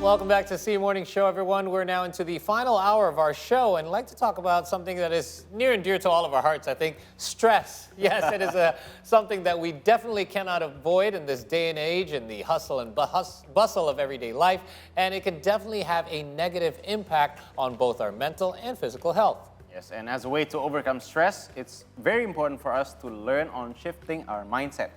welcome back to C Morning Show, everyone. We're now into the final hour of our show, and I'd like to talk about something that is near and dear to all of our hearts, I think, stress. Yes, it is something that we definitely cannot avoid in this day and age, in the hustle and bustle of everyday life, and it can definitely have a negative impact on both our mental and physical health. Yes, and as a way to overcome stress, it's very important for us to learn on shifting our mindset.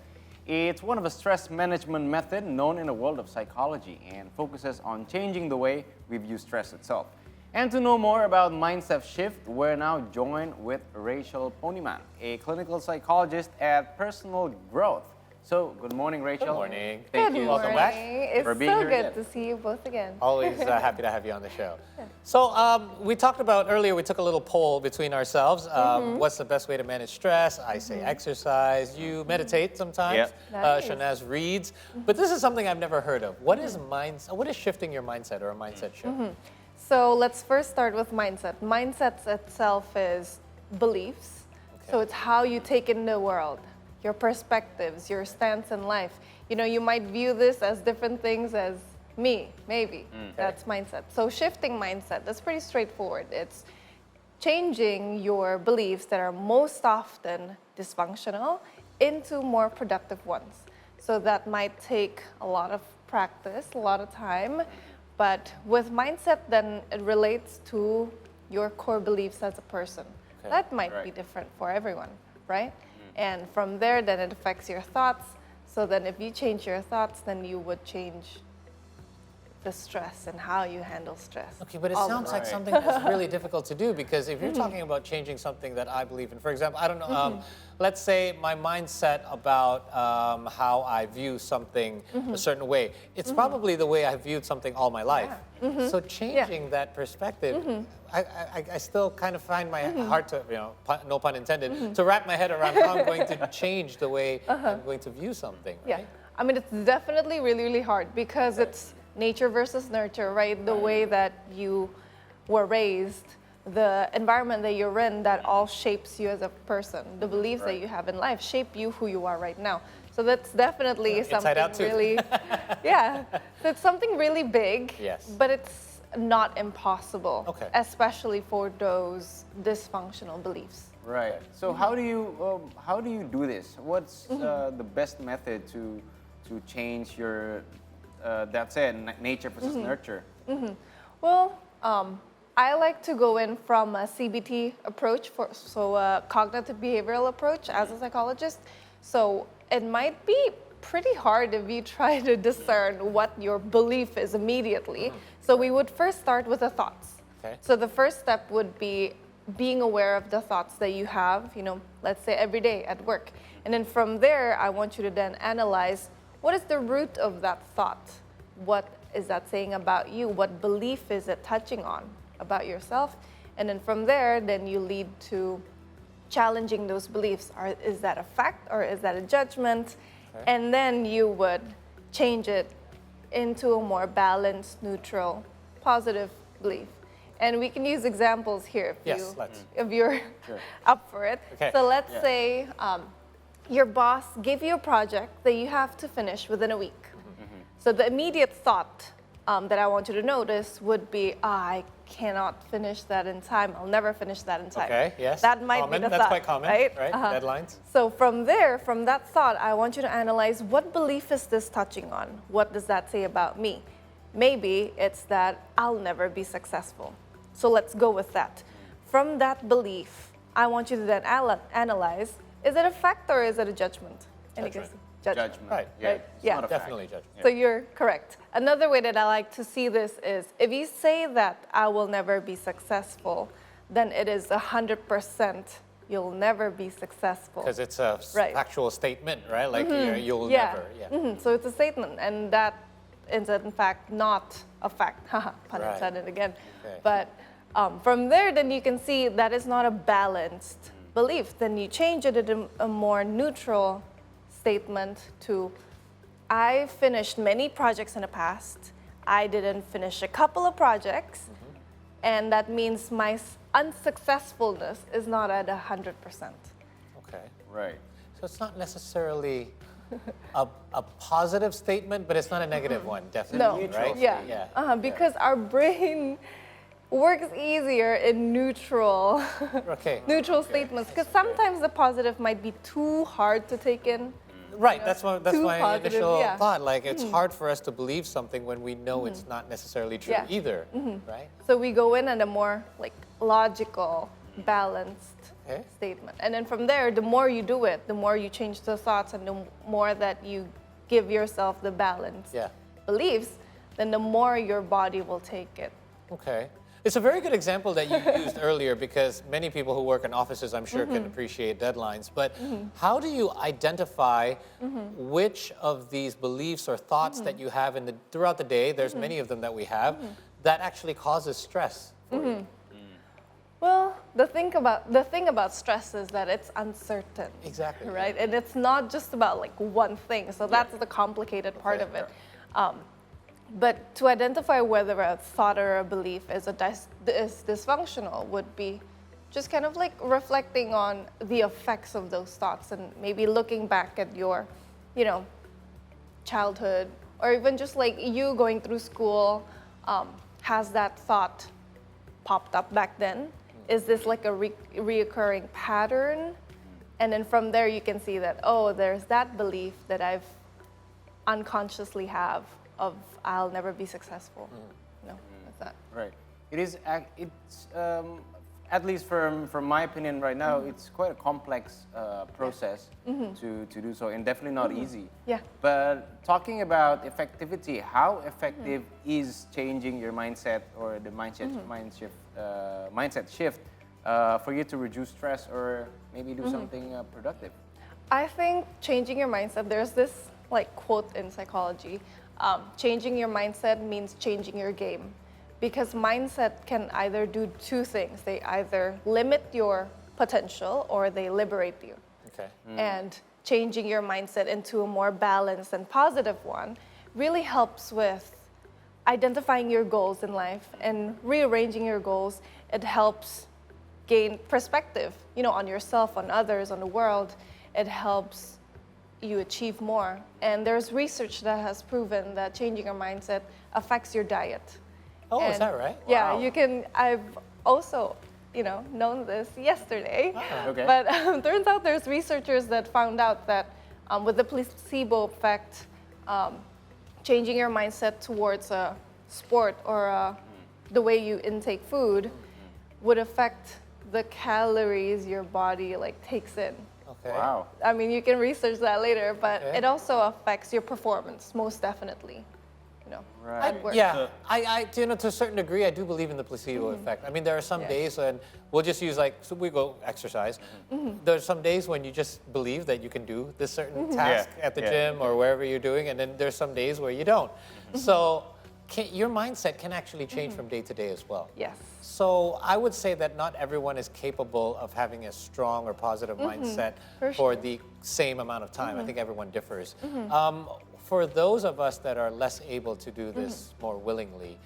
It's one of a stress management method known in the world of psychology and focuses on changing the way we view stress itself. And to know more about mindset shift, we're now joined with Rachel Poniman, a clinical psychologist at Personal Growth. So, good morning, Rachel. Good morning. Thank you. Welcome back. It's for being so here good again. to see you both again. Always happy to have you on the show. So we talked about earlier, we took a little poll between ourselves. What's the best way to manage stress? I say exercise. You meditate sometimes. Yep. Nice. Shanaz reads. But this is something I've never heard of. What is What is shifting your mindset or a mindset shift? So let's first start with mindset. Mindset itself is beliefs. Okay. So it's how you take in the world, your perspectives, your stance in life. You know, you might view this as different things as me, maybe. That's mindset. So shifting mindset, that's pretty straightforward. It's changing your beliefs that are most often dysfunctional into more productive ones. So that might take a lot of practice, a lot of time, but with mindset, then it relates to your core beliefs as a person. Okay. That might be Right. different for everyone, right? And from there, then it affects your thoughts. So then if you change your thoughts, then you would change the stress and how you handle stress. Okay, but it All of sounds it. like something that's really difficult to do, because if you're talking about changing something that I believe in, for example, I don't know, let's say my mindset about how I view something a certain way, it's probably the way I viewed something all my life. So changing that perspective, I still kind of find my hard to, no pun intended, to wrap my head around how I'm going to change the way I'm going to view something, right? Yeah, I mean, it's definitely really, really hard because it's nature versus nurture, right? The way that you were raised, the environment that you're in, that all shapes you as a person. The beliefs that you have in life shape you who you are right now. So that's definitely Inside something out too. really, yeah. So it's something really big, Yes. but it's not impossible, Okay. especially for those dysfunctional beliefs. Right. So how do you do this? What's the best method to change your that's it, nature versus nurture? Well, I like to go in from a CBT approach, so a cognitive behavioral approach as a psychologist. So it might be pretty hard if you try to discern what your belief is immediately. So we would first start with the thoughts. Okay. So the first step would be being aware of the thoughts that you have, let's say every day at work. And then from there, I want you to then analyze what is the root of that thought? What is that saying about you? What belief is it touching on about yourself? And then from there, then you lead to challenging those beliefs. Is that a fact or is that a judgment? Okay. And then you would change it into a more balanced, neutral, positive belief. And we can use examples here Yes, let's. if you're up for it. Okay. So let's say your boss gave you a project that you have to finish within a week. So the immediate thought that I want you to notice would be, I cannot finish that in time. I'll never finish that in time. Okay, yes. That might Common. be the That's thought, quite common, right? Deadlines. So from there, from that thought, I want you to analyze, what belief is this touching on? What does that say about me? Maybe it's that I'll never be successful. So let's go with that. From that belief, I want you to then analyze, is it a fact or is it a judgment? Any Judgment. guess? Judgment. Right. Yeah. Right. It's Yeah. not a fact. Definitely judgment. So you're correct. Another way that I like to see this is, if you say that I will never be successful, then it is 100% you'll never be successful. Because it's a Right. factual statement, right? Like you'll Yeah. never. Yeah. So it's a statement, and that is in fact not a fact. Haha, pun Right. intended again. Okay. But from there, then you can see that is not a balanced belief. Then you change it into a more neutral statement to, I finished many projects in the past. I didn't finish a couple of projects, and that means my unsuccessfulness is not at 100%. Okay. Right. So it's not necessarily a positive statement, but it's not a negative one, No, definitely, right? yeah, because our brain works easier in neutral, Okay. neutral statements. Because sometimes the positive might be too hard to take in. Right, that's too my positive, initial yeah. thought. Like, it's hard for us to believe something when we know it's not necessarily true Yeah. either, right? So we go in at a more like logical, balanced Okay. statement. And then from there, the more you do it, the more you change the thoughts and the more that you give yourself the balanced Yeah. beliefs, then the more your body will take it. Okay. It's a very good example that you used earlier because many people who work in offices, I'm sure, can appreciate deadlines. But how do you identify which of these beliefs or thoughts that you have throughout the day, there's many of them that we have, that actually causes stress for you? Well, the thing about stress is that it's uncertain. Exactly. Right? And it's not just about like one thing. So that's the complicated part of it. But to identify whether a thought or a belief is dysfunctional would be just kind of like reflecting on the effects of those thoughts and maybe looking back at your, childhood, or even just like you going through school, has that thought popped up back then? Is this like a reoccurring pattern? And then from there you can see that, oh, there's that belief that I've unconsciously have of I'll never be successful. That's that. Right. It's at least from my opinion right now, it's quite a complex process to do so, and definitely not easy. Yeah. But talking about effectivity, how effective is changing your mindset or the mindset shift for you to reduce stress or maybe do something productive? I think changing your mindset, there's this like quote in psychology, changing your mindset means changing your game. Because mindset can either do two things. They either limit your potential or they liberate you. Okay. And changing your mindset into a more balanced and positive one really helps with identifying your goals in life and rearranging your goals. It helps gain perspective, on yourself, on others, on the world. It helps you achieve more. And there's research that has proven that changing your mindset affects your diet. Oh, is that right? Yeah, Wow. you can. I've also, known this yesterday. Okay. But turns out there's researchers that found out that with the placebo effect, changing your mindset towards a sport or the way you intake food would affect the calories your body takes in. Okay. Wow. I mean, you can research that later, but Okay. it also affects your performance, most definitely. Right. at work. Yeah, I to a certain degree, I do believe in the placebo effect. I mean, there are some Yeah. days when we'll just use so we go exercise. There's some days when you just believe that you can do this certain task at the gym or wherever you're doing, and then there's some days where you don't. So your mindset can actually change from day to day as well. Yes. So I would say that not everyone is capable of having a strong or positive mindset For for sure. the same amount of time. I think everyone differs. For those of us that are less able to do this more willingly,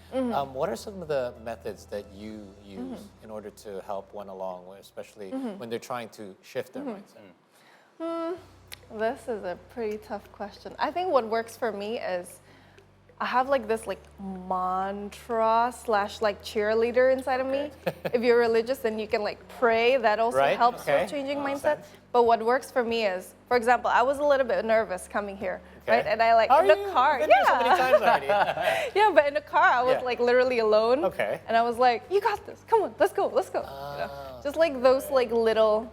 what are some of the methods that you use in order to help one along, especially when they're trying to shift their mindset? This is a pretty tough question. I think what works for me is I have this mantra / cheerleader inside of me. If you're religious, then you can pray. That also Right, helps okay. with changing Makes mindset. sense. But what works for me is, for example, I was a little bit nervous coming here, Okay. right? And I How in are the you? car, You've been here so many times already. yeah, but in the car I was Yeah. literally alone. Okay. And I was like, you got this. Come on, let's go. Just those little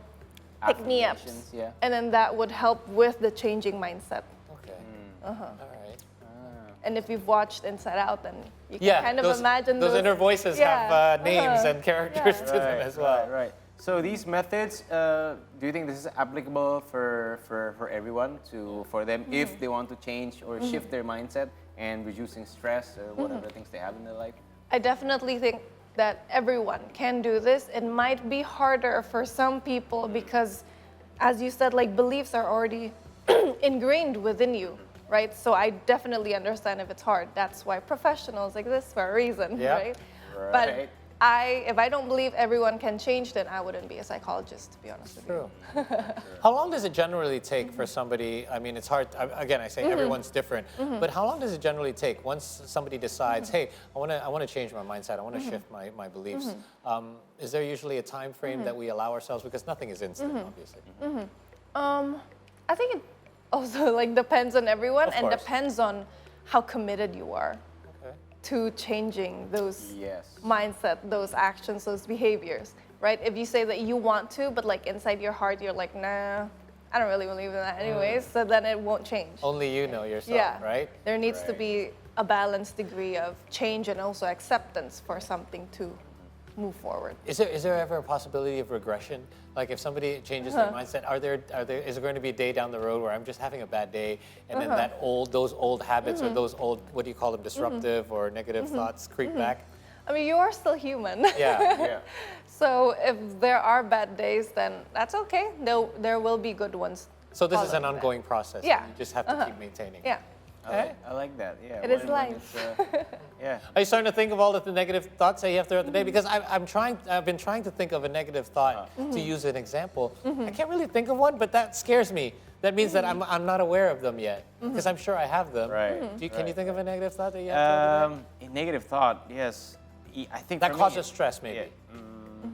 pick me ups. Affirmations, yeah. And then that would help with the changing mindset. Okay. All right. And if you've watched Inside Out, then you can kind of those, imagine those inner voices have names and characters to them as well. Right. So these methods, do you think this is applicable for everyone for them if they want to change or shift their mindset and reducing stress or whatever things they have in their life? I definitely think that everyone can do this. It might be harder for some people because, as you said, beliefs are already ingrained within you, right? So I definitely understand if it's hard. That's why professionals exist for a reason, Yeah. right? Right. But if I don't believe everyone can change, then I wouldn't be a psychologist, to be honest with you. True. How long does it generally take for somebody, I mean, it's hard, again, I say everyone's different, but how long does it generally take once somebody decides, hey, I want to change my mindset, I want to shift my beliefs? Is there usually a time frame that we allow ourselves? Because nothing is instant, obviously. I think it also like depends on everyone Of and course. depends on how committed you are Okay. to changing those Yes. mindset, those actions, those behaviors, right? If you say that you want to, but like inside your heart, you're like, nah, I don't really believe in that anyways, so then it won't change. Only you know yourself, Yeah. right? There needs to Right. be a balanced degree of change and also acceptance for something to move forward. Is there ever a possibility of regression? Like if somebody changes their mindset, is there going to be a day down the road where I'm just having a bad day, and then those old habits or those old, what do you call them, disruptive or negative thoughts creep back? I mean, you are still human. Yeah. Yeah. So if there are bad days, then that's okay. There will be good ones. So this is an following that. ongoing process. Yeah. You just have to keep maintaining. Yeah. I like that. Yeah. It is when life. it's, yeah. Are you starting to think of all of the negative thoughts that you have throughout the day? Because I've been trying to think of a negative thought to use an example. I can't really think of one, but that scares me. That means that I'm not aware of them yet, because I'm sure I have them. Right. Can you think of a negative thought that you have throughout the day? A negative thought, yes. I think That for me, causes stress, maybe. Yeah.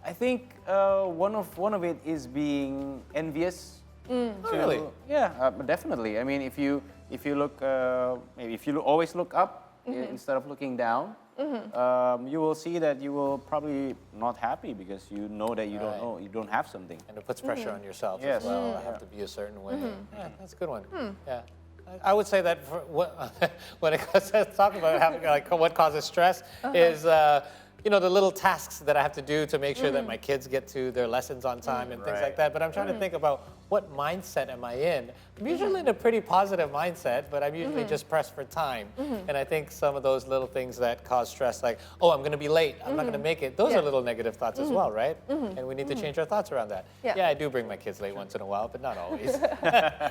I think one of it is being envious. Really? Yeah, definitely. I mean, if you look, maybe if you always look up instead of looking down, you will see that you will probably not happy because you know that you don't Right. know, you don't have something. And it puts pressure on yourself Yes. as well. I have to be a certain way. Yeah, that's a good one. Yeah. I would say that when it comes to talking about having, like, what causes stress is, the little tasks that I have to do to make sure that my kids get to their lessons on time and things Right. like that. But I'm trying to think about what mindset am I in? I'm usually in a pretty positive mindset, but I'm usually just pressed for time. And I think some of those little things that cause stress, like, oh, I'm going to be late, I'm not going to make it, those are little negative thoughts as well, right? And we need to change our thoughts around that. Yeah. I do bring my kids late once in a while, but not always.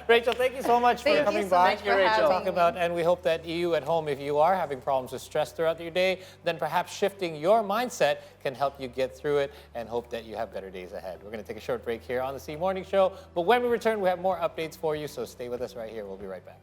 Rachel, thank you so much Thank for you coming so by. much for having Talking me. about, and we hope that you at home, if you are having problems with stress throughout your day, then perhaps shifting your mindset can help you get through it, and hope that you have better days ahead. We're going to take a short break here on the C Morning Show, but when we return, we have more updates for you, so stay with us right here. We'll be right back.